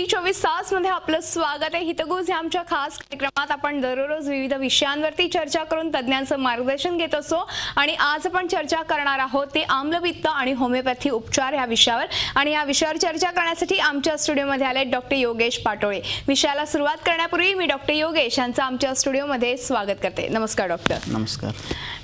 24 तास मध्ये आपलं स्वागत आहे। हितगुज या आमच्या खास कार्यक्रमात आपण दररोज विविध विषयांवरती चर्चा करून तज्ञांचं मार्गदर्शन घेत असतो आणि आज आपण चर्चा करणार आहोत ते आम्लपित्त आणि होमिओपॅथी उपचार या विषयावर। आणि या विषयावर चर्चा करण्यासाठी आमच्या स्टुडिओमध्ये आले डॉक्टर योगेश पाटोळे। विषयाला सुरुवात करण्यापूर्वी मी डॉक्टर योगेश यांचं आमच्या स्टुडिओमध्ये स्वागत करते। नमस्कार डॉक्टर। नमस्कार।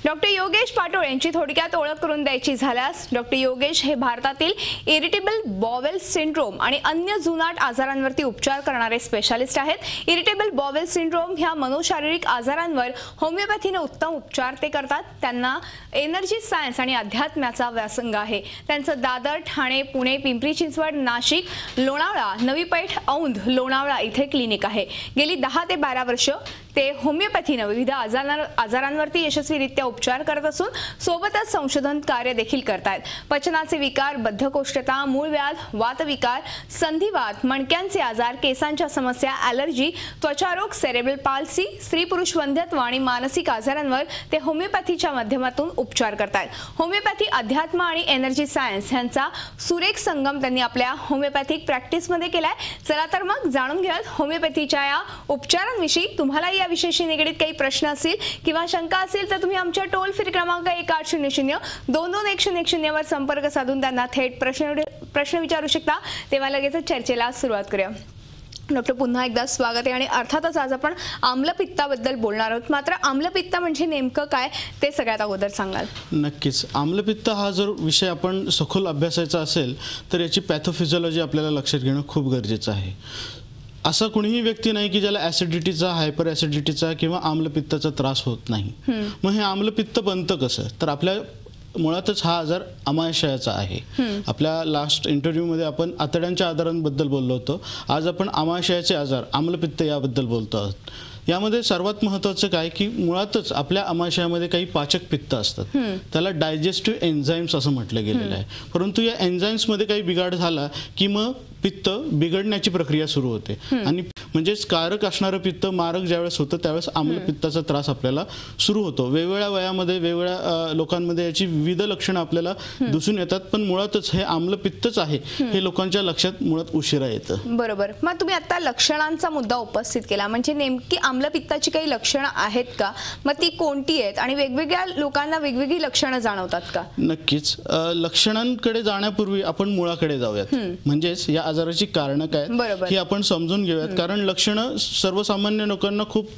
डॉक्टर योगेश पाटोळे यांची थोडक्यात ओळख करून द्यायची झाल्यास डॉक्टर योगेश हे भारतातील इरिटेबल बॉवेल सिंड्रोम आणि अन्य जुनाट आजारांवरती उपचार करणारे स्पेशालिस्ट आहेत। इरिटेबल बॉवेल सिंड्रोम ह्या मनोशारीरिक आजारांवर होमिओपॅथीने उत्तम उपचार ते करतात। त्यांना एनर्जी सायन्स आणि अध्यात्माचा व्यासंग आहे। त्यांचं दादर, ठाणे, पुणे, पिंपरी चिंचवड, नाशिक, लोणावळा, नवी पैठ, औंध, लोणावळा इथे क्लिनिक आहे। गेली 10 ते 12 वर्ष ते होमिओपॅथीने विविध आजारांवरती यशस्वीरित्या उपचार करत असून सोबतच संशोधन कार्य देखील करतात। पचनाचे विकार, बद्धकोष्ठता, मूळव्याध, वातविकार, संधिवात, मणक्यांचे आजार, केसांच्या समस्या, ॲलर्जी, त्वचारोग, सेरेब्रल पाल्सी, स्त्री पुरुष वंध्यत्व आणि मानसिक आजारांवर ते होमिओपॅथीच्या माध्यमातून उपचार करतात। होमिओपॅथी, अध्यात्म आणि एनर्जी सायन्स यांचा सुरेख संगम त्यांनी आपल्या होमिओपॅथिक प्रॅक्टिसमध्ये केलाय। चला तर मग जाणून घेऊयात होमिओपॅथीच्या या उपचारांविषयी। तुम्हाला या विषयाशी निगडित काही प्रश्न असतील किंवा शंका असेल तर तुम्ही आमच्या टोल फ्री क्रमांक 1800-22-110 वर संपर्क साधून त्यांना थेट प्रश्न विचारू शकता। तेव्हा लगेच चर्चेला सुरुवात करूया। डॉक्टर पुन्हा एकदा स्वागत आहे आणि अर्थातच आज आपण आम्लपित्ताबद्दल बोलणार आहोत। मात्र आम्लपित्त म्हणजे नेमकं काय ते सगळ्यात अगोदर सांगाल? नक्कीच। आम्लपित्त हा जर विषय आपण सखोल अभ्यासायचा असेल तर याची पॅथोफिजिओलॉजी आपल्याला लक्षात घेणं खूप गरजेचं आहे। असा कोणीही व्यक्ती नाही की ज्याला ॲसिडिटीचा, हायपर ॲसिडिटीचा किंवा आम्लपित्ताचा त्रास होत नाही। मग हे आम्लपित्त बनतं कसं? तर आपल्या मुळातच हा आजार आमाशयाचा आहे। आपल्या लास्ट इंटरव्ह्यूमध्ये आपण आतड्यांच्या आजारांबद्दल बोललो होतो। आज आपण आमाशयाचे आजार, आम्लपित्त याबद्दल बोलतो आहोत। यामध्ये सर्वात महत्त्वाचं काय की मुळातच आपल्या आमाशयामध्ये काही पाचक पित्त असतात, त्याला डायजेस्टिव्ह एन्झाईम्स असं म्हटलं गेलेलं आहे। परंतु या एन्झाईम्समध्ये काही बिघाड झाला की मग पित्त बिघडण्याची प्रक्रिया सुरू होते आणि म्हणजेच कारक असणारं पित्त मारक ज्यावेळेस होतं त्यावेळेस आम्लपित्ताचा त्रास आपल्याला सुरू होतो। वेगवेगळ्या वयामध्ये वेगवेगळ्या लोकांमध्ये याची विविध लक्षणं आपल्याला दिसून येतात, पण मुळातच हे आम्लपित्तच आहे हे लोकांच्या लक्षात मुळात उशिरा येतं। बरोबर। मग तुम्ही आता लक्षणांचा मुद्दा उपस्थित केला, म्हणजे नेमकी आम्लपित्ताची काही लक्षणं आहेत का? मग ती कोणती आहेत आणि वेगवेगळ्या लोकांना वेगवेगळी लक्षणं जाणवतात का? नक्कीच। लक्षणांकडे जाण्यापूर्वी आपण मुळाकडे जाऊयात, म्हणजेच या आजाराची कारणं काय ही आपण समजून घेऊयात। कारण लक्षणं सर्वसामान्य लोकांना खूप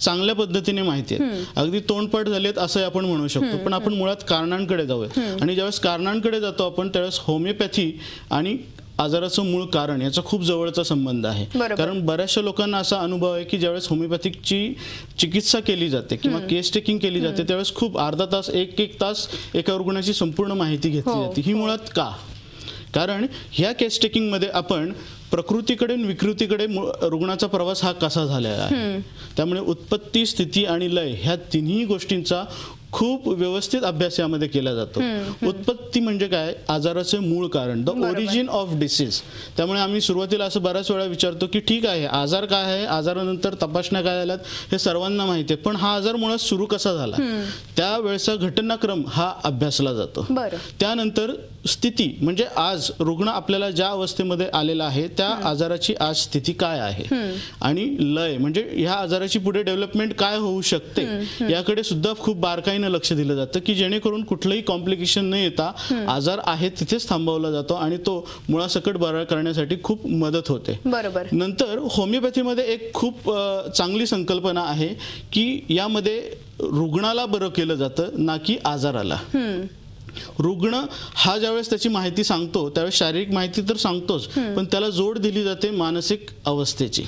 चांगल्या पद्धतीने माहिती आहेत, अगदी तोंडपाठ झालेत असं आपण म्हणू शकतो। पण आपण मुळात कारणांकडे जाऊयात आणि ज्यावेळेस कारणांकडे जातो आपण त्यावेळेस होमिओपॅथी आणि आजाराचं मूळ कारण याचा खूप जवळचा संबंध आहे। कारण बऱ्याचशा लोकांना असा अनुभव आहे की ज्यावेळेस होमिओपॅथिकची चिकित्सा केली जाते किंवा केस टेकिंग केली जाते त्यावेळेस खूप अर्धा तास, एक तास एका रुग्णाची संपूर्ण माहिती घेतली जाते। ही मुळात का? कारण ह्या केस टेकिंग मध्ये आपण प्रकृतीकडे आणि विकृतीकडे रुग्णाचा प्रवास हा कसा झालेला आहे, त्यामुळे उत्पत्ती, स्थिती आणि लय ह्या तिन्ही गोष्टींचा खूप व्यवस्थित अभ्यास यामध्ये केला जातो। उत्पत्ती म्हणजे काय? आजाराचे मूळ कारण, द ओरिजिन ऑफ डिसीज। त्यामुळे आम्ही सुरुवातीला असं बऱ्याच वेळा विचारतो की ठीक आहे आजार काय आहे, आजारानंतर तपासण्या काय झाल्यात हे सर्वांना माहिती आहे, पण हा आजार मुळात सुरू कसा झाला त्यावेळेचा घटनाक्रम हा अभ्यासला जातो। त्यानंतर स्थिती म्हणजे आज रुग्ण आपल्याला ज्या अवस्थेमध्ये आलेला आहे त्या आजाराची आज स्थिती काय आहे, आणि लय म्हणजे ह्या आजाराची पुढे डेव्हलपमेंट काय होऊ शकते याकडे सुद्धा खूप बारकाईने लक्ष दिलं जातं की जेणेकरून कुठलंही कॉम्प्लिकेशन न येता आजार आहे तिथेच थांबवला जातो आणि तो मुळासकट बरा करण्यासाठी खूप मदत होते। बरोबर। नंतर होमिओपॅथीमध्ये एक खूप चांगली संकल्पना आहे की यामध्ये रुग्णाला बरं केलं जातं ना की आजाराला। रुग्ण हा ज्यावेळेस त्याची माहिती सांगतो त्यावेळेस शारीरिक माहिती तर सांगतोच, पण त्याला जोड दिली जाते मानसिक अवस्थेची।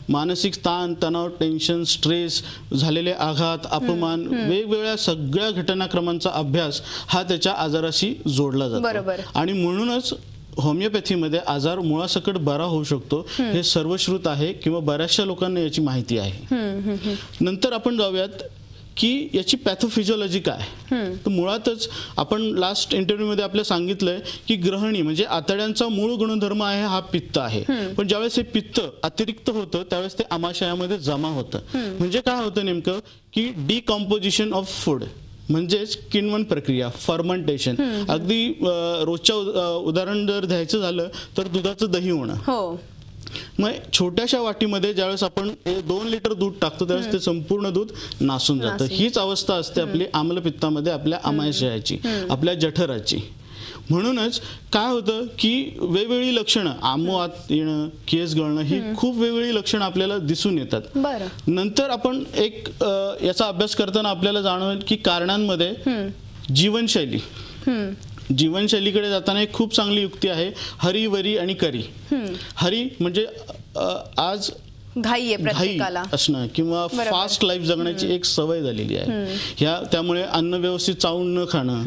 मानसिक ताण, तणाव, टेन्शन, स्ट्रेस, झालेले आघात, अपमान, वेगवेगळ्या सगळ्या घटनाक्रमांचा अभ्यास हा त्याच्या आजाराशी जोडला जातो। आणि म्हणूनच होमिओपॅथीमध्ये आजार मुळासकट बरा होऊ शकतो हे सर्वश्रुत आहे किंवा बऱ्याचशा लोकांना याची माहिती आहे। नंतर आपण जाऊयात की याची पॅथोफिजिओलॉजी काय? तर मुळातच आपण लास्ट इंटरव्ह्यूमध्ये आपल्याला सांगितलंय की ग्रहणी म्हणजे आतड्यांचा मूळ गुणधर्म आहे हा पित्त आहे, पण ज्यावेळेस हे पित्त अतिरिक्त होतं त्यावेळेस ते आमाशयामध्ये जमा होतं। म्हणजे काय होतं नेमकं की डिकॉम्पोजिशन ऑफ फूड म्हणजेच किण्वन प्रक्रिया, फर्मेंटेशन। अगदी रोजच्या उदाहरण जर द्यायचं झालं तर दुधाचं दही होणं, मग छोट्याशा वाटीमध्ये ज्यावेळेस आपण 2 लिटर दूध टाकतो त्यावेळेस ते संपूर्ण दूध नासून जातं. हीच अवस्था असते आपली आम्लपित्तामध्ये, आपल्या आमाशयाची, आपल्या जठराची. म्हणूनच काय होतं की वेगवेगळी लक्षणं, आमवात येणं, केस गळणं, ही खूप वेगवेगळी लक्षणं आपल्याला दिसून येतात. नंतर आपण एक याचा अभ्यास करताना आपल्याला जाणवेल की कारणांमध्ये जीवनशैलीकडे जाताना एक खूप चांगली युक्ती आहे, हरी, वरी आणि करी. हरी म्हणजे आज घाई आहे प्रत्येकाला असणं किंवा फास्ट लाईफ जगण्याची एक सवय झालेली आहे. त्यामुळे अन्न व्यवस्थित चावून न खाणं,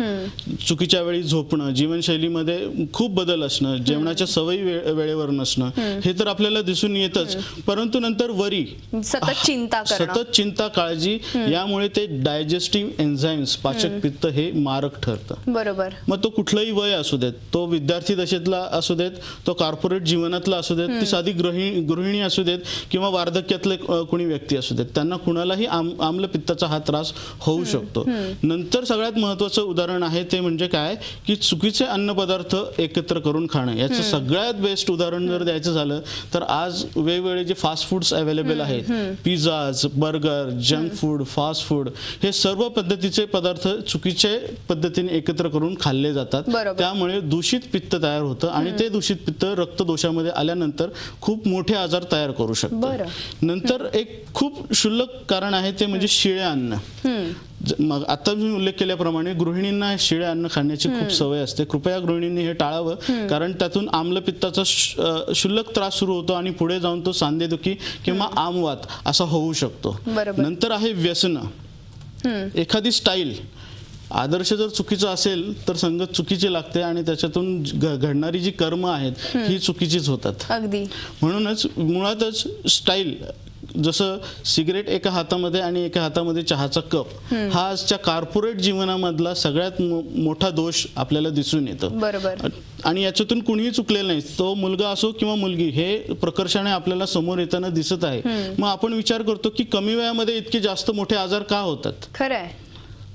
चुकीच्या वेळी झोपणं, जीवनशैलीमध्ये खूप बदल असणं, जेवणाच्या सवयी वेळेवर नसणं, हे तर आपल्याला दिसून येतच. परंतु नंतर वरी, सतत चिंता, काळजी, यामुळे ते डायजेस्टिव्ह एन्झाईम्स, पाचक पित्त, हे मारक ठरतं. बरोबर. मग तो कुठलाही वय असू देत, तो विद्यार्थी दशेतला असू देत, तो कॉर्पोरेट जीवनातला असू देत, ती साधी गृहिणी असू देत किंवा वार्धक्यातले कोणी व्यक्ती असू देत, त्यांना कुणालाही आम्लपित्ताचा हा त्रास होऊ शकतो. नंतर सगळ्यात महत्वाचं उदाहरण आहे ते म्हणजे काय की चुकीचे अन्नपदार्थ एकत्र करून खाणं. याचं सगळ्यात बेस्ट उदाहरण जर द्यायचं झालं तर आज वेगवेगळे जे फास्ट फूड्स अवेलेबल आहेत, pizzas, burger, junk food, fast food, हे सर्व पद्धतीचे पदार्थ चुकीचे पद्धतीने एकत्र करून खाल्ले जातात. त्यामुळे दूषित पित्त तयार होतं आणि ते दूषित पित्त रक्तदोषामध्ये आल्यानंतर खूप मोठे आजार तयार करू शकतं. नंतर एक खूप क्षुल्लक कारण आहे ते म्हणजे शिळे अन्न. मग आता मी उल्लेख केल्याप्रमाणे गृहिणींना शिळे अन्न खाण्याची खूप सवय असते. कृपया गृहिणींनी हे टाळावं, कारण त्यातून आम्लपित्ताचा क्षुल्लक त्रास सुरू होतो आणि पुढे जाऊन तो सांधेदुखी किंवा आमवात असा होऊ शकतो. नंतर आहे व्यसनं. एखादी स्टाईल, आदर्श जर चुकीचा असेल तर संगत चुकीची लागते आणि त्याच्यातून घडणारी जी कर्म आहेत ही चुकीचीच होतात. अगदी. म्हणूनच मुळातच स्टाईल, जसं सिगरेट एका हातामध्ये आणि एका हातामध्ये चहाचा कप, हा आजच्या कॉर्पोरेट जीवनामधला सगळ्यात मोठा दोष आपल्याला दिसून येतो. बरोबर. आणि याच्यातून कुणीही चुकलेलं नाही, तो मुलगा असो किंवा मुलगी, हे प्रकर्षाने आपल्याला समोर येताना दिसत आहे. मग आपण विचार करतो की कमी वयामध्ये इतके जास्त मोठे आजार का होतात. खरंय.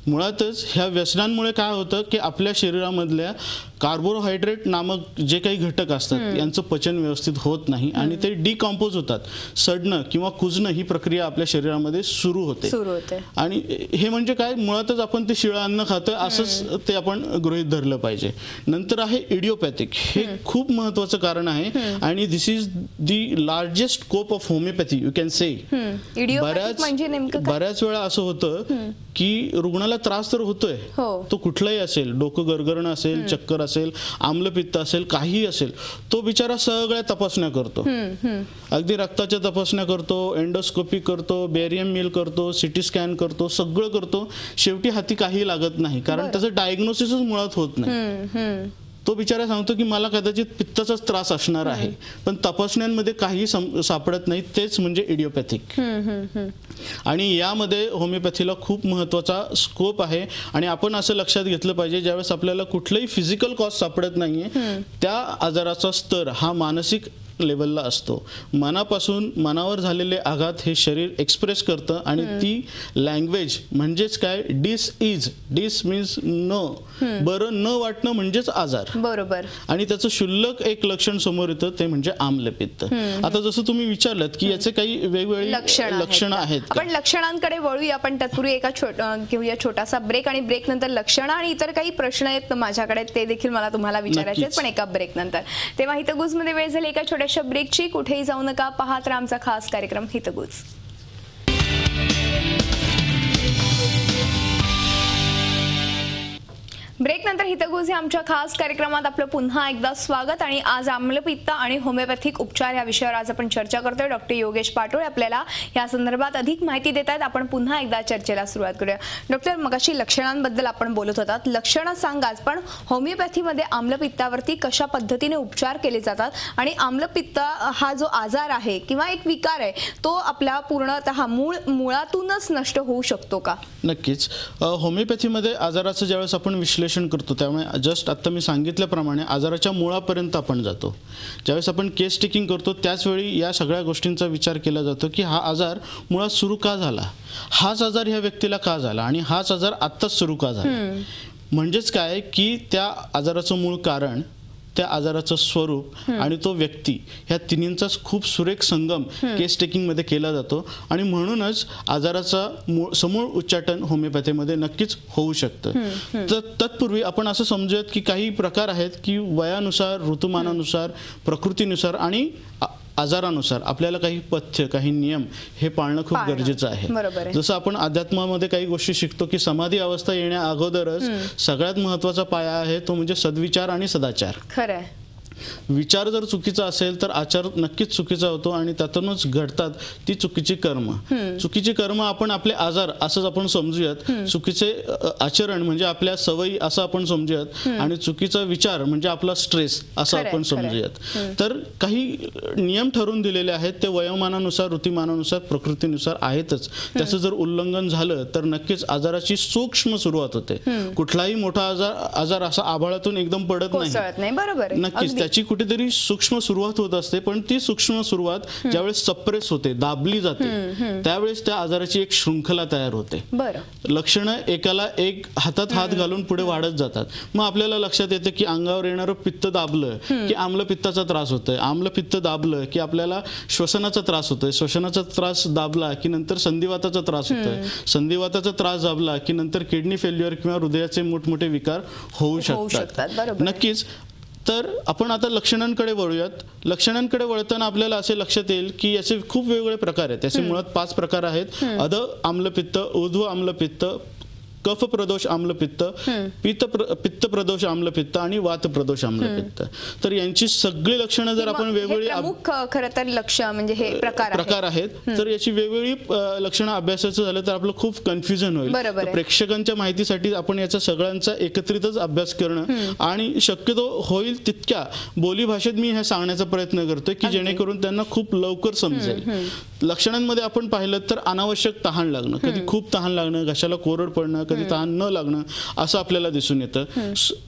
मुळातच ह्या व्यसनांमुळे काय होतं की आपल्या शरीरामधल्या कार्बोहायड्रेट नामक जे काही घटक असतात यांचं पचन व्यवस्थित होत नाही आणि ते डिकॉम्पोज होतात. सडणं किंवा कुजणं ही प्रक्रिया आपल्या शरीरामध्ये सुरू होते. आणि हे म्हणजे काय, मुळातच आपण ते शिळं अन्न खातोय असंच ते आपण गृहीत धरलं पाहिजे. नंतर आहे इडिओपॅथिक. हे खूप महत्वाचं कारण आहे आणि this is the largest scope of homeopathy, you can say. बऱ्याच वेळा असं होतं की रुग्णाला त्रास तर होतोय, तो कुठलाही असेल, डोकं गरगरणं असेल, चक्कर असेल, आम्लपित्त असेल, काहीही असेल, तो बिचारा सगळ्या तपासण्या करतो. अगदी रक्ताच्या तपासण्या करतो, एंडोस्कोपी करतो, बेरियम मील करतो, सिटी स्कॅन करतो, सगळं करतो. शेवटी हाती काही लागत नाही, कारण त्याचं डायग्नोसिसच मुळात होत नाही. तो बिचारा सांगतो की मला कदाचित पित्ताचाच त्रास असणार आहे, पण तपासण्यांमध्ये काही सापडत नाही. तेच म्हणजे इडिओपॅथिक. आणि यामध्ये होमिओपॅथीला खूप महत्वाचा स्कोप आहे. आणि आपण असं लक्षात घेतलं पाहिजे, ज्यावेळेस आपल्याला कुठलंही फिजिकल कॉज सापडत नाहीये, त्या आजाराचा स्तर हा मानसिक लेवलला असतो. मनापासून मनावर झालेले आघात हे शरीर एक्सप्रेस करतं आणि ती लँग्वेज म्हणजेच काय, डिस मीन्स न, बरं न वाटणं म्हणजेच आजार. बरोबर. आणि त्याचं क्षुल्लक एक लक्षण समोर येतं ते म्हणजे आम्लपित्त. आता जसं तुम्ही विचारलं की याचे काही वेगवेगळी लक्षणं आहेत, आपण लक्षणांकडे वळूया. आपण तत्पूर्वी घेऊया छोटासा ब्रेक आणि ब्रेक नंतर लक्षणं आणि इतर काही प्रश्न आहेत माझ्याकडे, ते देखील मला तुम्हाला विचारायचे, पण एका ब्रेक नंतर. तेव्हा हितगुज मध्ये वेळ झाली एका छोट्याशा ब्रेकची. कुठेही जाऊ नका, पाहत राहा आमचा खास कार्यक्रम हितगुज. ब्रेक नंतर हितगुज हे आमच्या खास कार्यक्रमात आपलं पुन्हा एकदा स्वागत. आणि आज आम्लपित्त आणि होमिओपॅथिक उपचार या विषयावर आज आपण चर्चा करतोय. डॉक्टर योगेश पाटोळे आपल्याला या संदर्भात अधिक माहिती देत आहेत. आपण पुन्हा एकदा चर्चेला सुरुवात करूया. डॉक्टर, मगाशी लक्षणांबद्दल आपण बोलत होतात, लक्षणं सांगाच, पण होमिओपॅथीमध्ये आम्लपित्तावरती कशा पद्धतीने उपचार केले जातात आणि आम्लपित्त हा जो आजार आहे किंवा एक विकार आहे तो आपला पूर्णतः मुळातूनच नष्ट होऊ शकतो का? नक्कीच. होमिओपॅथीमध्ये आजाराचं ज्यावेळेस आपण विश्लेषण करतो त्यामुळे जस्ट आता मी सांगितल्याप्रमाणे आजाराच्या मुळापर्यंत आपण जातो. ज्यावेळेस आपण केस टेकिंग करतो त्याचवेळी या सगळ्या गोष्टींचा विचार केला जातो की हा आजार मुळात सुरू का झाला, हाच आजार ह्या व्यक्तीला का झाला आणि हाच आजार आत्ताच सुरू का झाला. म्हणजेच काय की त्या आजाराचं मूळ कारण त्या आजाराचं स्वरूप आणि तो व्यक्ती ह्या तिन्हींचाच खूप सुरेख संगम केस टेकिंग मध्ये केला जातो आणि म्हणूनच आजाराचा समूळ उच्चाटन होमिओपॅथीमध्ये नक्कीच होऊ शकतं. तर तत्पूर्वी आपण असं समजूयात की काही प्रकार आहेत की वयानुसार, ऋतुमानानुसार, प्रकृतीनुसार आणि आजारानुसार आपल्याला काही पथ्य, काही नियम हे पाळणं खूप गरजेचं आहे. जसं आपण अध्यात्मामध्ये काही गोष्टी शिकतो की समाधी अवस्था येण्या अगोदरच सगळ्यात महत्वाचा पाया आहे तो म्हणजे सद्विचार आणि सदाचार. खरं विचार जर चुकीचा असेल तर आचार नक्कीच चुकीचा होतो आणि त्यातूनच घडतात ती चुकीची कर्म. चुकीची कर्म आपण आपले आजार असंच आपण समजूयात, चुकीचे आचरण म्हणजे आपल्या सवयी असं आपण समजूयात आणि चुकीचा विचार म्हणजे आपला स्ट्रेस असं आपण समजूयात. तर काही नियम ठरवून दिलेले आहेत ते वयोमानानुसार, ऋतुमानानुसार, प्रकृतीनुसार आहेतच. त्याचं जर उल्लंघन झालं तर नक्कीच आजाराची सूक्ष्म सुरुवात होते. कुठलाही मोठा आजार असा आभाळातून एकदम पडत नाही. बरोबर, नक्कीच त्याची कुठेतरी सूक्ष्म सुरुवात होत असते, पण ती सूक्ष्म सुरुवात ज्यावेळेस सप्रेस होते, दाबली जाते, त्यावेळेस त्या आजाराची एक शृंखला तयार होते. लक्षणं एकाला एक हातात हात घालून पुढे वाढत जातात. मग आपल्याला लक्षात येतं की अंगावर येणारं पित्त दाबलं की आम्लपित्ताचा त्रास होतोय, आम्लपित्त दाबलं की आपल्याला श्वसनाचा त्रास होतोय, श्वसनाचा त्रास दाबला की नंतर संधिवाताचा त्रास होतोय, संधिवाताचा त्रास दाबला की नंतर किडनी फेल्युअर किंवा हृदयाचे मोठमोठे विकार होऊ शकतात. नक्कीच. तर आपण आता लक्षणांकडे वळूयात. लक्षणांकडे वळताना आपल्याला असे लक्षात येईल की याचे खूप वेगवेगळे प्रकार आहेत. याचे मुळात 5 प्रकार आहेत. अध आम्लपित्त, ऊर्ध्व आम्लपित्त, कफ प्रदोष आम्लपित्त, पित्त प्रदोष आम्लपित्त आणि वात प्रदोष आम्लपित्त. तर यांची सगळी लक्षणं जर आपण वेगवेगळी खरं तर लक्षण म्हणजे हे प्रकार आहेत, तर याची वेगवेगळी लक्षणं अभ्यासाचं झालं तर आपलं खूप कन्फ्युजन होईल. प्रेक्षकांच्या माहितीसाठी आपण याचा सगळ्यांचा एकत्रितच अभ्यास करणं आणि शक्यतो होईल तितक्या बोली भाषेत मी हे सांगण्याचा प्रयत्न करतोय की जेणेकरून त्यांना खूप लवकर समजेल. लक्षणांमध्ये आपण पाहिलं तर अनावश्यक तहान लागणं, कधी खूप तहान लागणं, घशाला कोरड पडणं, कधी तहान न लागणं असं आपल्याला दिसून येतं.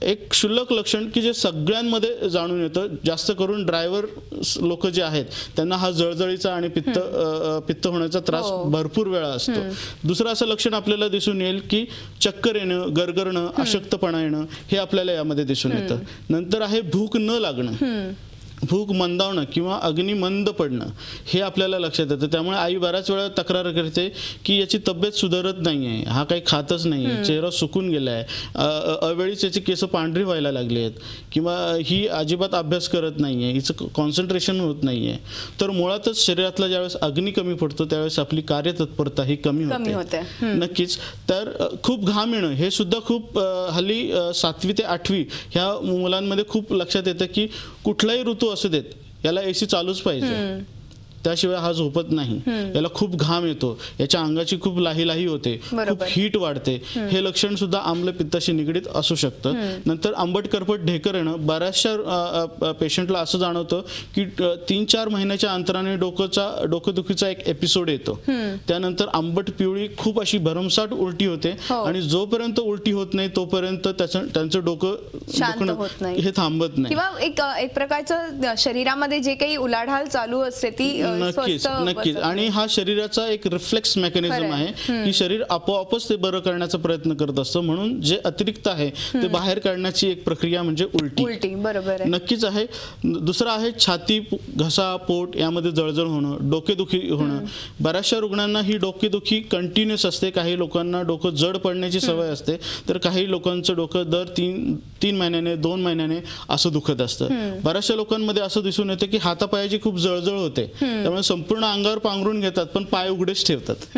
एक क्षुल्लक लक्षण की जे सगळ्यांमध्ये जाणून येतं, जास्त करून ड्रायव्हर लोक जे आहेत त्यांना हा जळजळीचा आणि पित्त होण्याचा त्रास भरपूर वेळा असतो. दुसरं असं लक्षण आपल्याला दिसून येईल की चक्कर येणं, गरगरणं, अशक्तपणा येणं हे आपल्याला यामध्ये दिसून येतं. नंतर आहे भूक न लागणं, भूक मंदावणं किंवा अग्नी मंद पडणं हे आपल्याला लक्षात येतं. त्यामुळे आई बऱ्याच वेळा तक्रार करते की याची तब्येत सुधारत नाहीये, हा काही खातच नाहीये, चेहरा सुकून गेलाय, अवेळीच याची केस पांढरी व्हायला लागली आहेत किंवा ही अजिबात अभ्यास करत नाहीये, हिचं कॉन्सन्ट्रेशन होत नाहीये. तर मुळातच शरीरातला ज्यावेळेस अग्नी कमी पडतो त्यावेळेस आपली कार्यतत्परता ही कमी होते. नक्कीच. तर खूप घाम येणं हे सुद्धा खूप हल्ली 7वी ते 8वी ह्या मुलांमध्ये खूप लक्षात येतं की कुठलाही ऋतू असू देत याला एसी चालूच पाहिजे, त्याशिवाय हा झोपत नाही, याला खूप घाम येतो, याच्या अंगाची खूप लाही होते, खूप हीट वाढते, हे लक्षण सुद्धा आम्लपित्ताशी निगडीत असू शकतं. नंतर आंबट करपट ढेकर येणं, बऱ्याचशा पेशंटला असं जाणवतं की 3-4 महिन्याच्या अंतराने डोकंदुखीचा एक एपिसोड येतो. त्यानंतर आंबट पिवळी खूप अशी भरमसाठ उलटी होते आणि जोपर्यंत उलटी होत नाही तोपर्यंत त्यांचं डोकं दुखणं हे थांबत नाही. किंवा एक प्रकारचं शरीरामध्ये जे काही उलाढाल चालू असते ती नक्कीच. आणि हा शरीराचा एक रिफ्लेक्स मेकॅनिझम आहे की शरीर आपोआपच ते बरं करण्याचा प्रयत्न करत असतं. म्हणून जे अतिरिक्त आहे ते बाहेर काढण्याची एक प्रक्रिया म्हणजे उलटी. बरोबर नक्कीच आहे. दुसरं आहे छाती, घसा, पोट यामध्ये जळजळ होणं, डोकेदुखी होणं. बऱ्याचशा रुग्णांना ही डोकेदुखी कंटिन्युअस असते. काही लोकांना डोकं जड पडण्याची सवय असते, तर काही लोकांचं डोकं दर 3 महिन्याने 2 महिन्याने असं दुखत असतं. बऱ्याचशा लोकांमध्ये असं दिसून येतं की हातापायाची खूप जळजळ होते, त्यामुळे संपूर्ण अंगावर पांघरून घेतात पण पाय उघडेच ठेवतात.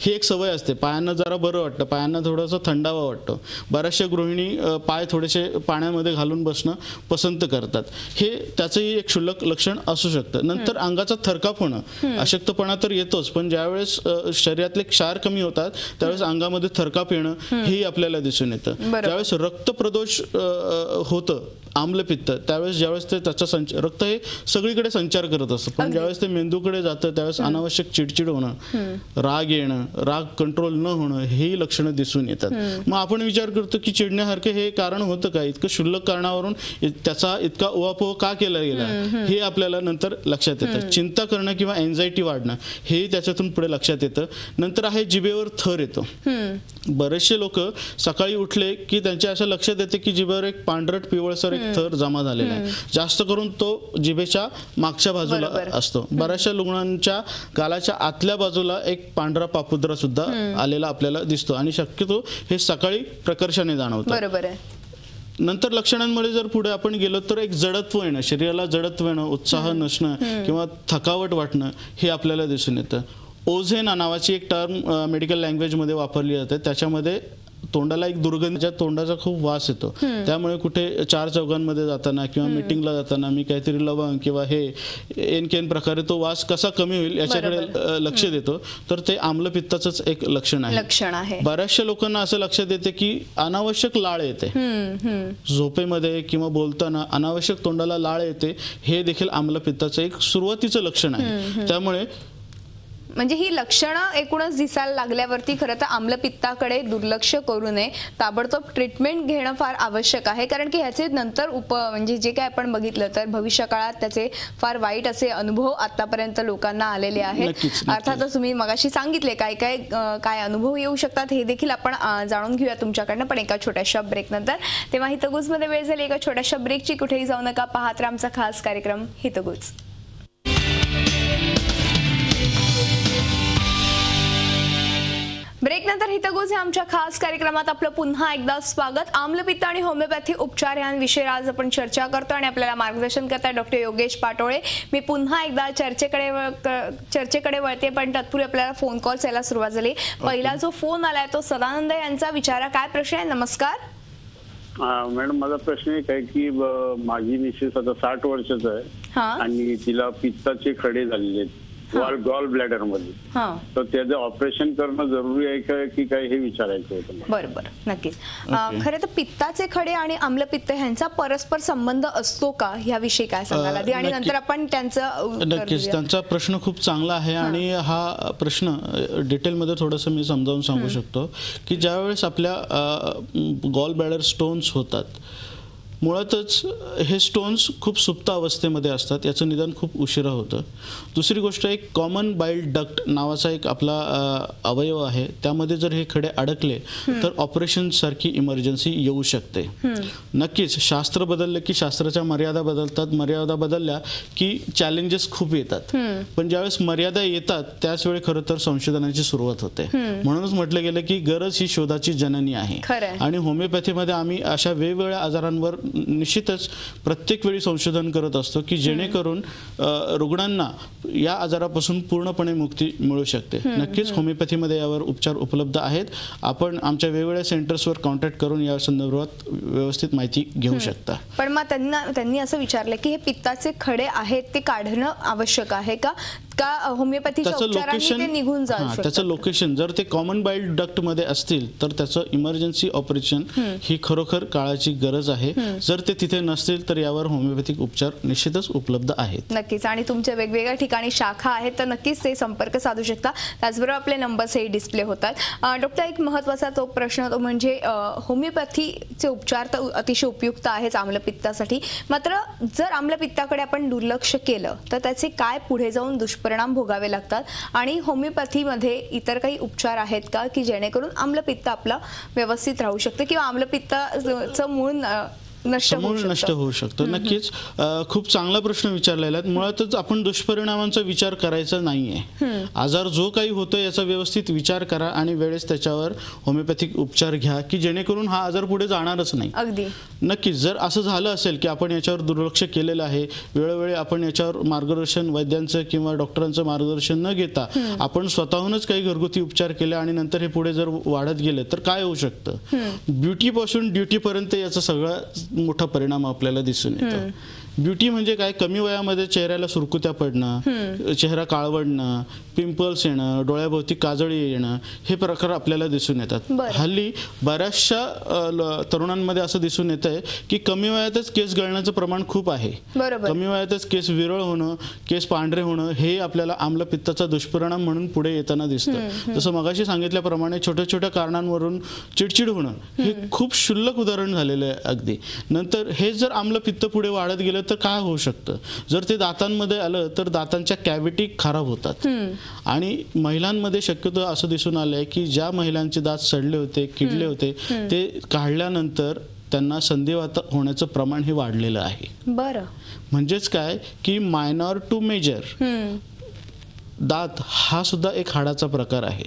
ही एक सवय असते. पायांना जरा बरं वाटतं, पायांना थोडासा थंडावा वाटतो. बऱ्याचशा गृहिणी पाय थोडेसे पाण्यामध्ये घालून बसणं पसंत करतात. हे त्याचंही एक क्षुल्लक लक्षण असू शकतं. नंतर अंगाचा थरकाप होणं, अशक्तपणा तर येतोच, पण ज्यावेळेस शरीरातले क्षार कमी होतात त्यावेळेस अंगामध्ये थरकाप येणं हेही आपल्याला दिसून येतं. ज्यावेळेस रक्त प्रदोष होतं, आम्लपित्त, त्यावेळेस ज्यावेळेस ते त्याचा रक्त हे सगळीकडे संचार करत असतं, पण ज्यावेळेस ते मेंदूकडे जातं त्यावेळेस अनावश्यक चिडचिड होणं, राग येणं, राग कंट्रोल न होणं हेही लक्षणं दिसून येतात. मग आपण विचार करतो की चिडण्यासारखं हे कारण होतं का, इतकं क्षुल्लक कारणावरून त्याचा इतका उहापोह का केला गेला हे आपल्याला नंतर लक्षात येतं. चिंता करणं किंवा एन्झायटी वाढणं हे त्याच्यातून पुढे लक्षात येतं. नंतर आहे जिभेवर थर येतो. बरेचसे लोक सकाळी उठले की त्यांच्या असं लक्षात येते की जिभेवर एक पांढरट पिवळसर एक थर जमा झालेला आहे. जास्त करून तो जिभेच्या मागच्या बाजूला असतो. बऱ्याचशा रुग्णांच्या गालाच्या आतल्या बाजूला एक पांढरा पापुद्रा सुद्धा आलेला आपल्याला दिसतो आणि शक्यतो हे सकाळी प्रकर्षाने जाणवतं. बरोबर आहे. नंतर लक्षणांमध्ये जर पुढे आपण गेलो तर एक जडत्व येणं, शरीराला जडत्व येणं, उत्साह नसणं किंवा थकावट वाटणं हे आपल्याला दिसून येतं. ओझे नावाची एक टर्म मेडिकल लँग्वेजमध्ये वापरली जाते. त्याच्यामध्ये तोंडाला एक दुर्गंधीच्या तोंडाचा खूप वास येतो. त्यामुळे कुठे चार चौघांमध्ये जाताना किंवा मीटिंगला जाताना मी काहीतरी लवंग किंवा हे एनकेन प्रकारे तो वास कसा कमी होईल याच्याकडे लक्ष देतो. तर ते आम्लपित्ताचंच एक लक्षण आहे. बऱ्याचशा लोकांना असं लक्षात येते की अनावश्यक लाळ येते झोपेमध्ये किंवा बोलताना, अनावश्यक तोंडाला लाळ येते. हे देखील आम्लपित्ताचं एक सुरुवातीचं लक्षण आहे. त्यामुळे म्हणजे ही लक्षणं एकूणच दिसायला लागल्यावरती खरं तर आम्लपित्ताकडे दुर्लक्ष करू नये, ताबडतोब ट्रीटमेंट घेणं फार आवश्यक आहे. कारण की ह्याचे नंतर म्हणजे जे काय आपण बघितलं तर भविष्यकाळात त्याचे फार वाईट असे अनुभव आतापर्यंत लोकांना आलेले आहेत. अर्थातच तुम्ही मगाशी सांगितले काय अनुभव येऊ शकतात हे देखील आपण जाणून घेऊया तुमच्याकडनं, पण एका छोट्याशा ब्रेक नंतर. तेव्हा हितगुजमध्ये वेळ झाली एका छोट्याशा ब्रेकची. कुठेही जाऊ नका, पाहत राहा आमचा खास कार्यक्रम हितगुज. ब्रेक नंतर हितगुज हे आमच्या खास कार्यक्रमात आपलं पुन्हा एकदा स्वागत. आम्लपित्त आणि होमिओपॅथी उपचार यांविषयी आज आपण चर्चा करतो आणि आपल्याला मार्गदर्शन करताय डॉक्टर योगेश पाटोळे. मी पुन्हा एकदा चर्चेकडे वळते, पण तत्पूर्वी आपल्याला फोन कॉल्स यायला सुरुवात झाली. पहिला जो फोन आलाय तो सदानंद यांचा. विचारा, काय प्रश्न आहे? नमस्कार मॅडम, माझा प्रश्न एक आहे की माझी मिसेस आता 60 वर्षाचा आहे आणि तिला पित्ताचे खडे झालेले आहेत गॉल ब्लॅडर मध्ये. तर त्याचं ऑपरेशन करणं जरुरी आहे का की काय हे विचारायचं होतं. बरोबर, नक्कीच. खरं तर पित्ताचे खडे आणि आम्लपित्त ह्यांचा परस्पर संबंध असतो का, ह्याविषयी काय सांगाल आधी, आणि नंतर आपण त्यांचं. नक्कीच, त्यांचा प्रश्न खूप चांगला आहे आणि हा प्रश्न डिटेलमध्ये थोडंसं मी समजावून सांगू शकतो की ज्यावेळेस आपल्या गॉल ब्लॅडर स्टोन्स होतात, मुळातच हे स्टोन्स खूप सुप्त अवस्थेमध्ये असतात. याचं निदान खूप उशिरा होतं. दुसरी गोष्ट, एक कॉमन बाईल डक्ट नावाचा एक आपला अवयव आहे, त्यामध्ये जर हे खडे अडकले तर ऑपरेशन सारखी इमर्जन्सी येऊ शकते. नक्कीच शास्त्र बदललं की शास्त्राच्या मर्यादा बदलतात. मर्यादा बदलल्या की चॅलेंजेस खूप येतात. पण ज्यावेळेस मर्यादा येतात त्याच वेळी खरं तर संशोधनाची सुरुवात होते. म्हणूनच म्हटलं गेलं की गरज ही शोधाची जननी आहे. आणि होमिओपॅथीमध्ये आम्ही अशा वेगवेगळ्या आजारांवर निश्चितच प्रत्येक वेळी संशोधन करत असतो की जेणेकरून रुग्णांना या आजारापासून पूर्णपणे मुक्ती मिळू शकते. नक्कीच होमिओपॅथीमध्ये यावर उपचार उपलब्ध आहेत. आपण आमच्या वेगवेगळ्या सेंटर्सवर कॉन्टॅक्ट करून या संदर्भात व्यवस्थित माहिती घेऊ शकता. पण मग त्यांनी असं विचारलं की हे पित्ताचे खडे आहेत ते काढणं आवश्यक आहे का होमिओपॅथीच्या उपचारांनी ते निघून जाऊ शकतात? त्याचं लोकेशन जर ते कॉमन बाईल डक्ट मध्ये असतील तर त्याचं इमर्जन्सी ऑपरेशन ही खरोखर काळाची गरज आहे. जर ते तिथे नसतील तर यावर होमिओपॅथिक उपचार निश्चितच उपलब्ध आहेत. नक्कीच, आणि तुमच्या वेगवेगळ्या ठिकाणी शाखा आहेत तर नक्कीच ते संपर्क साधू शकता. त्याचबरोबर आपले नंबर्सही डिस्प्ले होतात. डॉक्टर, एक महत्त्वाचा तो प्रश्न तो म्हणजे होमिओपॅथीचे उपचार तर अतिशय उपयुक्त आहेत आम्लपित्तासाठी, मात्र जर आम्लपित्ताकडे आपण दुर्लक्ष केलं तर त्याचे काय पुढे जाऊन दुष्परिणाम भोगावे लागतात, आणि होमिओपॅथीमध्ये इतर काही उपचार आहेत का की जेणेकरून आम्लपित्त आपलं व्यवस्थित राहू शकतं किंवा आम्लपित्ताचं मूळ नष्ट होऊ शकतं? नक्कीच, खूप चांगला प्रश्न विचारलेला आहे. मुळातच आपण दुष्परिणामांचा विचार करायचा नाहीये. आजार जो काही होतो याचा व्यवस्थित विचार करा आणि वेळेस त्याच्यावर होमिओपॅथिक उपचार घ्या की जेणेकरून हा आजार पुढे जाणारच नाही. अगदी नक्कीच, जर असं झालं असेल की आपण याच्यावर दुर्लक्ष केलेलं आहे, वेळोवेळी आपण याच्यावर मार्गदर्शन वैद्यांचं किंवा डॉक्टरांचं मार्गदर्शन न घेता आपण स्वतःहूनच काही घरगुती उपचार केले आणि नंतर हे पुढे जर वाढत गेले तर काय होऊ शकतं? ब्युटी पासून ड्युटी पर्यंत याचा सगळा मोठा परिणाम आपल्याला दिसून येतो. ब्युटी म्हणजे काय? कमी वयामध्ये चेहऱ्याला सुरकुत्या पडणं, चेहरा काळवडणं, पिंपल्स येणं, डोळ्याभोवती काजळी येणं, हे प्रकार आपल्याला दिसून येतात. हल्ली बऱ्याचशा तरुणांमध्ये असं दिसून येत आहे की कमी वयातच केस गळण्याचं प्रमाण खूप आहे. कमी वयातच केस विरळ होणं, केस पांढरे होणं हे आपल्याला आम्लपित्ताचा दुष्परिणाम म्हणून पुढे येताना दिसतं. जसं मगाशी सांगितल्याप्रमाणे छोट्या छोट्या कारणांवरून चिडचिड होणं हे खूप क्षुल्लक उदाहरण झालेलं आहे अगदी. नंतर हे जर आम्लपित्त पुढे वाढत गेलं तर काय होऊ शकतं? जर ते दातांमध्ये आलं तर दातांच्या कॅव्हिटी खराब होतात. आणि महिलांमध्ये शक्यतो असं दिसून आलंय की ज्या महिलांचे दात सडले होते, किडले होते, ते काढल्यानंतर त्यांना संधिवात होण्याचं प्रमाण हे वाढलेलं आहे. बरं. म्हणजेच काय की मायनॉर टू मेजर दात हा सुद्धा एक हाडाचा प्रकार आहे.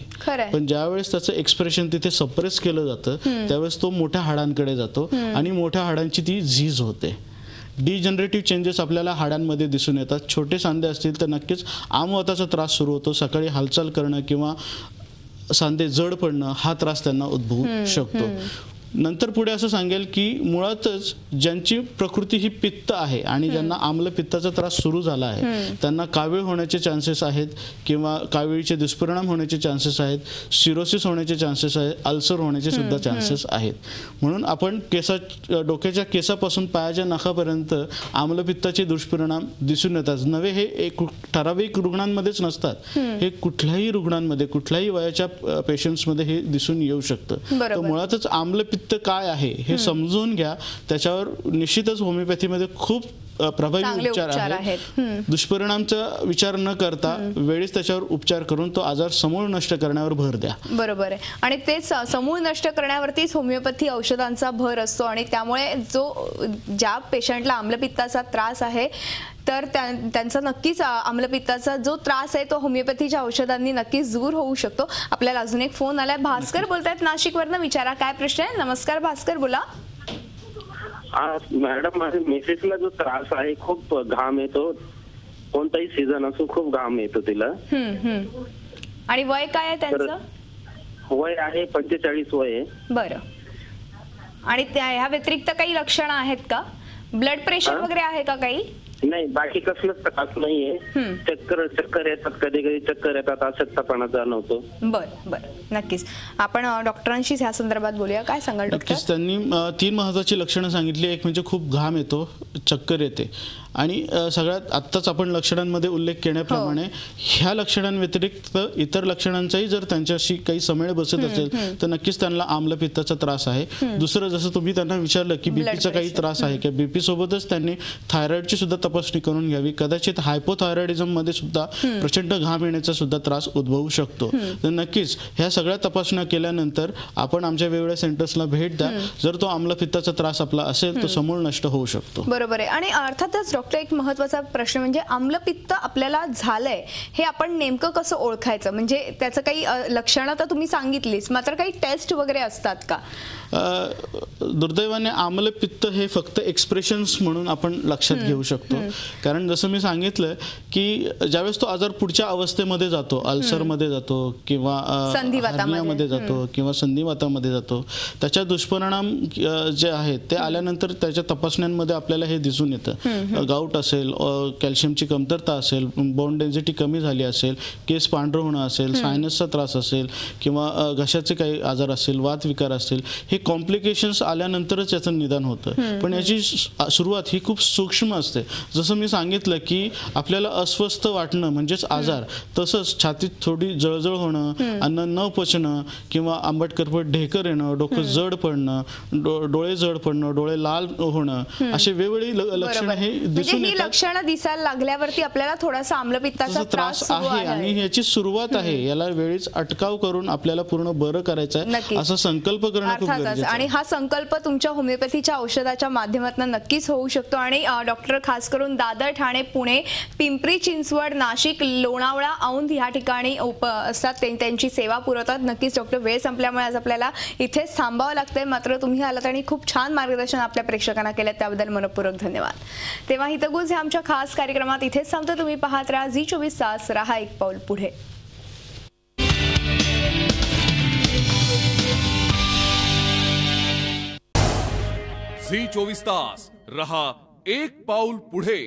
पण ज्यावेळेस त्याचं एक्सप्रेशन तिथे सप्रेस केलं जातं त्यावेळेस तो मोठ्या हाडांकडे जातो आणि मोठ्या हाडांची ती झीज होते. डिजनरेटिव्ह चेंजेस आपल्याला हाडांमध्ये दिसून येतात. छोटे सांधे असतील तर नक्कीच आमवाताचा त्रास सुरू होतो. सकाळी हालचाल करणं किंवा सांधे जड पडणं हा त्रास त्यांना उद्भवू शकतो. नंतर पुढे असं सांगेल की मुळातच ज्यांची प्रकृती ही पित्त आहे आणि ज्यांना आम्लपित्ताचा त्रास सुरू झाला आहे त्यांना कावीळ होण्याचे चान्सेस आहेत किंवा कावीळीचे दुष्परिणाम होण्याचे चान्सेस आहेत, सिरोसिस होण्याचे चान्सेस आहेत, अल्सर होण्याचे सुद्धा चान्सेस आहेत. म्हणून आपण डोक्याच्या केसापासून पायाच्या नखापर्यंत आम्लपित्ताचे दुष्परिणाम दिसून येतात. नव्हे हे एक ठराविक रुग्णांमध्येच नसतात, हे कुठल्याही रुग्णांमध्ये कुठल्याही वयाच्या पेशंट्समध्ये हे दिसून येऊ शकतं. तर मुळातच आम्लपित्त काय आहे हे समजून घ्या. त्याच्यावर निश्चितच होमिओपॅथीमध्ये खूप प्रभावी उपचार आहेत. दुष्परिणामचा विचार न करता वेळीच त्याच्यावर उपचार करून तो आजार समूळ नष्ट करण्यावर भर द्या. बरोबर आहे. आणि तेच समूळ नष्ट करण्यावरतीच होमिओपॅथी औषधांचा भर असतो आणि त्यामुळे ज्या पेशंटला आम्लपित्ताचा त्रास आहे तर त्यांचा नक्कीच आम्लपित्ताचा जो त्रास आहे तो होमिओपॅथीच्या औषधांनी नक्कीच दूर होऊ शकतो. आपल्याला अजून एक फोन आलाय. भास्कर बोलतायत नाशिकवरनं. विचारा काय प्रश्न आहे. नमस्कार भास्कर, बोला. मॅडम माझ्या मिसेसला जो त्रास आहे, खूप घाम येतो, कोणताही सीझन असो खूप घाम येतो तिला. आणि वय काय आहे त्यांचं? वय आहे 45 वय आहे. बरं. आणि ह्या व्यतिरिक्त काही लक्षणं आहेत का? ब्लड प्रेशर वगैरे आहे का काही? नाही, बाकी कसलंच त्रास नाहीये. चक्कर येतात, कधी कधी चक्कर येतात, अशक्तपणा जाणवतो. बरं बरं, नक्कीच आपण डॉक्टरांशीच ह्या संदर्भात बोलूया. काय सांगाल डॉक्टर? त्यांनी 3 महत्त्वाची लक्षणं सांगितली. एक म्हणजे खूप घाम येतो, चक्कर येते आणि सगळ्यात आत्ताच आपण लक्षणांमध्ये उल्लेख केल्याप्रमाणे ह्या लक्षणांव्यतिरिक्त इतर लक्षणांचाही जर त्यांच्याशी काही समळ बसत असेल तर नक्कीच त्यांना आम्लपित्ताचा त्रास आहे. दुसरं, जसं तुम्ही त्यांना विचारलं की बीपीचा काही त्रास आहे का, बीपी सोबतच त्यांनी थायरॉइडची सुद्धा तपासणी करून घ्यावी. कदाचित हायपोथायरॉइडिझम मध्ये सुद्धा प्रचंड घाम येण्याचा सुद्धा त्रास उद्भवू शकतो. तर नक्कीच ह्या सगळ्या तपासण्या केल्यानंतर आपण आमच्या वेगवेगळ्या सेंटर्सला भेट द्या. जर तो आम्लपित्ताचा त्रास आपला असेल तर समूळ नष्ट होऊ शकतो. बरोबर आहे. आणि अर्थातच डॉक्टर, एक महत्त्वाचा प्रश्न म्हणजे आम्लपित्त आपल्याला झालंय हे आपण नेमकं कसं ओळखायचं? म्हणजे त्याचं काही लक्षणं तर तुम्ही सांगितलीच, मात्र काही टेस्ट वगैरे असतात का? दुर्दैवाने आम्लपित्त हे फक्त एक्सप्रेशन्स म्हणून आपण लक्षात घेऊ शकतो. कारण जसं मी सांगितलं की ज्यावेळेस तो आजार पुढच्या अवस्थेमध्ये जातो, अल्सरमध्ये जातो किंवा हर्नियामध्ये जातो किंवा संधिवातामध्ये जातो, त्याच्या दुष्परिणाम जे आहेत ते आल्यानंतर त्याच्या तपासण्यांमध्ये आपल्याला हे दिसून येतं. गाऊट असेल, कॅल्शियमची कमतरता असेल, बोन डेन्सिटी कमी झाली असेल, केस पांढरं होणं असेल, सायनसचा त्रास असेल किंवा घशाचे काही आजार असेल, वातविकार असेल, हे कॉम्प्लिकेशन्स आल्यानंतरच याचं निदान होतं. पण याची सुरुवात ही खूप सूक्ष्म असते. जसं मी सांगितलं की आपल्याला अस्वस्थ वाटणं म्हणजेच आजार, तसंच छातीत थोडी जळजळ होणं, अन्न न पचणं किंवा आंबट करपट ढेकर येणं, डोकं जड पडणं, डोळे जड पडणं, डोळे लाल होणं, असे वेगवेगळी लक्षणं हे दिसून येतात. लक्षणं दिसायला लागल्यावरती आपल्याला थोडासा आम्लपित्ताचा त्रास आहे आणि याची सुरुवात आहे. याला वेळीच अटकाव करून आपल्याला पूर्ण बरं करायचं आहे असा संकल्प करणं खूप गरजेचं आहे. आणि हा संकल्प तुमच्या होमिओपॅथीच्या औषधाच्या माध्यमातून नक्कीच होऊ शकतो. आणि डॉक्टर खास करून दादर, ठाणे, पुणे, पिंपरी चिंचवड, नाशिक, लोणावळा, औंध या ठिकाणी असतात, त्यांची सेवा पुरवतात. नक्कीच डॉक्टर, वेळ संपल्यामुळे आज आपल्याला इथेच थांबावं लागतंय, मात्र तुम्ही आलात आणि खूप छान मार्गदर्शन आपल्या प्रेक्षकांना केलं, त्याबद्दल मनपूर्वक धन्यवाद. तेव्हा हितगुज हे आमच्या खास कार्यक्रमात इथेच थांबतो. तुम्ही पाहत राहा झी24 तास, रहा एक पाऊल पुढे. झी24 तास, रहा एक पाऊल पुढे.